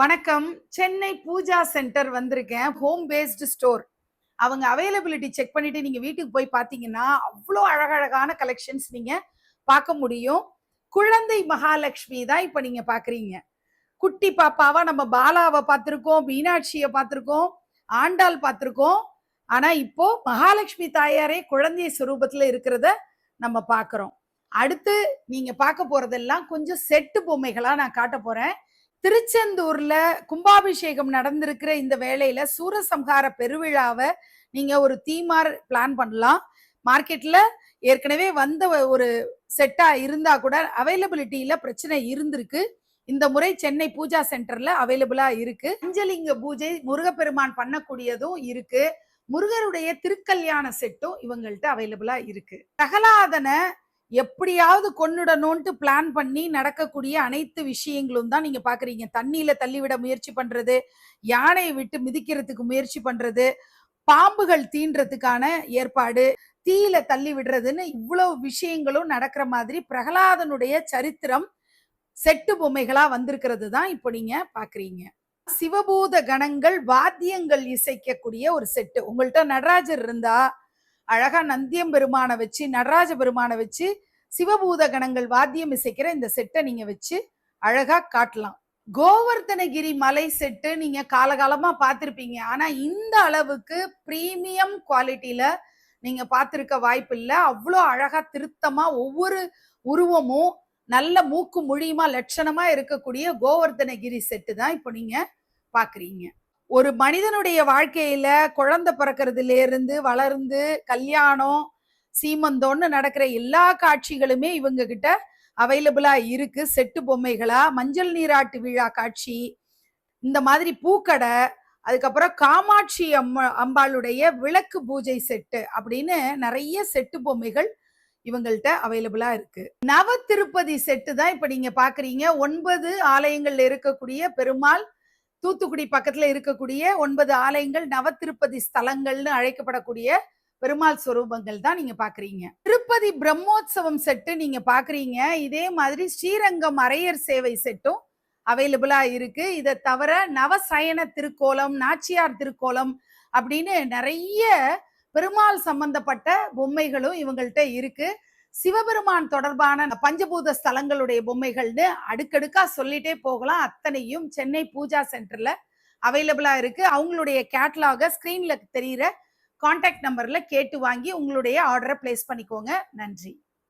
வணக்கம். சென்னை பூஜா சென்டர் வந்திருக்கேன். Home based store. அவங்க அவைலபிலிட்டி செக் பண்ணிட்டு நீங்க வீட்டுக்கு போய் பார்த்தீங்கன்னா, அவ்ளோ அழகழகான கலெக்ஷன்ஸ் நீங்க பார்க்க முடியும். குழந்தை மகாலட்சுமி தான் இப்ப நீங்க பார்க்குறீங்க. குட்டி பாப்பாவா நம்ம பாலாவ பார்த்திருக்கோம், மீனாட்சிய பார்த்திருக்கோம், ஆண்டாள் பார்த்திருக்கோம். ஆனா இப்போ மகாலட்சுமி தாயாரே குழந்தை சொரூபத்துல இருக்கிறத நம்ம பார்க்கிறோம். அடுத்து நீங்க பார்க்க போறதெல்லாம் கொஞ்சம் செட்டு பொம்மைகளா நான் காட்ட போறேன். திருச்செந்தூர்ல கும்பாபிஷேகம் நடந்திருக்கிற இந்த வேளையில சூரசம்ஹார பெருவிழாவை நீங்க ஒரு தீமார் பிளான் பண்ணலாம். மார்க்கெட்ல ஏற்கனவே வந்த ஒரு செட்டா இருந்தா கூட அவைலபிலிட்டியில பிரச்சனை இருந்திருக்கு. இந்த முறை சென்னை பூஜா சென்டர்ல அவைலபிளா இருக்கு. பஞ்சலிங்க பூஜை முருகப்பெருமான் பண்ணக்கூடியதும் இருக்கு. முருகருடைய திருக்கல்யாண செட்டும் இவங்கள்ட்ட அவைலபிளா இருக்கு. பிரகலாதன எப்படியாவது கொன்னுடணும்ட்டு பிளான் பண்ணி நடக்கக்கூடிய அனைத்து விஷயங்களும் தான் நீங்க பாக்குறீங்க. தண்ணியில தள்ளிவிட முயற்சி பண்றது, யானையை விட்டு மிதிக்கிறதுக்கு முயற்சி பண்றது, பாம்புகள் தீன்றதுக்கான ஏற்பாடு, தீயில தள்ளி விடுறதுன்னு இவ்வளவு விஷயங்களும் நடக்கிற மாதிரி பிரகலாதனுடைய சரித்திரம் செட்டு பொம்மைகளா வந்திருக்கிறது தான் இப்போ நீங்க பாக்குறீங்க. சிவபூத கணங்கள் வாத்தியங்கள் இசைக்கக்கூடிய ஒரு செட்டு. உங்கள்கிட்ட நடராஜர் இருந்தா அழகா நந்தியம் பெருமானை வச்சு நடராஜ பெருமானை வச்சு சிவபூத கணங்கள் வாத்தியம் இசைக்கிற இந்த செட்டை நீங்க வச்சு அழகா காட்டலாம். கோவர்தனகிரி மலை செட்டு நீங்க காலகாலமா பார்த்திருப்பீங்க. ஆனா இந்த அளவுக்கு பிரீமியம் குவாலிட்டியில நீங்க பார்த்திருக்க வாய்ப்பு இல்லை. அவ்வளோ அழகா திருத்தமா ஒவ்வொரு உருவமும் நல்ல மூக்கு மொழியுமா லட்சணமா இருக்கக்கூடிய கோவர்தனகிரி செட்டு தான் இப்போ நீங்க பாக்குறீங்க. ஒரு மனிதனுடைய வாழ்க்கையில குழந்தை பிறக்கிறதுல இருந்து வளர்ந்து கல்யாணம் சீமந்தோன்னு நடக்கிற எல்லா காட்சிகளுமே இவங்க கிட்ட அவைலபிளா இருக்கு. செட்டு பொம்மைகளா மஞ்சள் நீராட்டு விழா காட்சி, இந்த மாதிரி பூக்கடை, அதுக்கப்புறம் காமாட்சி அம்பாளுடைய விளக்கு பூஜை செட்டு அப்படின்னு நிறைய செட்டு பொம்மைகள் இவங்கள்ட்ட அவைலபிளா இருக்கு. நவ திருப்பதி செட்டு தான் இப்ப நீங்க பாக்குறீங்க. 9 ஆலயங்கள்ல இருக்கக்கூடிய பெருமாள், தூத்துக்குடி பக்கத்துல இருக்கக்கூடிய 9 ஆலயங்கள் நவ திருப்பதி ஸ்தலங்கள்னு அழைக்கப்படக்கூடிய பெருமாள் சொரூபங்கள் தான் நீங்க பாக்குறீங்க. திருப்பதி பிரம்மோற்சவம் செட்டு நீங்க பாக்குறீங்க. இதே மாதிரி ஸ்ரீரங்கம் அரையர் சேவை செட்டும் அவைலபிளா இருக்கு. இதை தவிர நவசயன திருக்கோலம், நாச்சியார் திருக்கோலம் அப்படின்னு நிறைய பெருமாள் சம்பந்தப்பட்ட பொம்மைகளும் இவங்கள்ட்ட இருக்கு. சிவபெருமான் தொடர்பான பஞ்சபூத ஸ்தலங்களுடைய பொம்மைகள்னு அடுக்கடுக்கா சொல்லிட்டே போகலாம். அத்தனையும் சென்னை பூஜா சென்டர்ல அவைலபிளா இருக்கு. அவங்களுடைய கேட்டலாக ஸ்கிரீன்ல தெரியுற கான்டாக்ட் நம்பர்ல கேட்டு வாங்கி உங்களுடைய ஆர்டரை பிளேஸ் பண்ணிக்கோங்க. நன்றி.